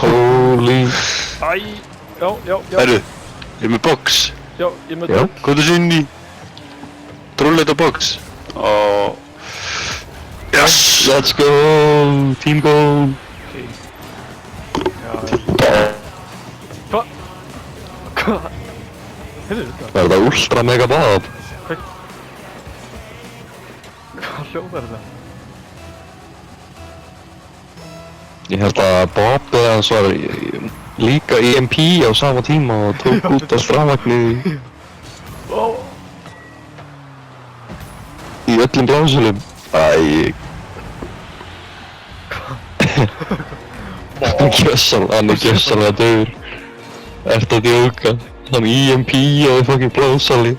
Holy. Æ, já. Herru, ég er með box. Já, ég með Já. það. Komdu svo inn í trúleita box. Og... Yes! Let's go, team go. Hva? Heyrðu þetta? Var það ultra mega bob? Hvað hljóð er þetta? Ég held að Bob eða hans var líka EMP á sama tíma og tók út allt rafmagnið í öllum blásulum. Æ. Hann er gjössanlega dögur. Ertu að djóka? Hann EMP á því fucking blásali.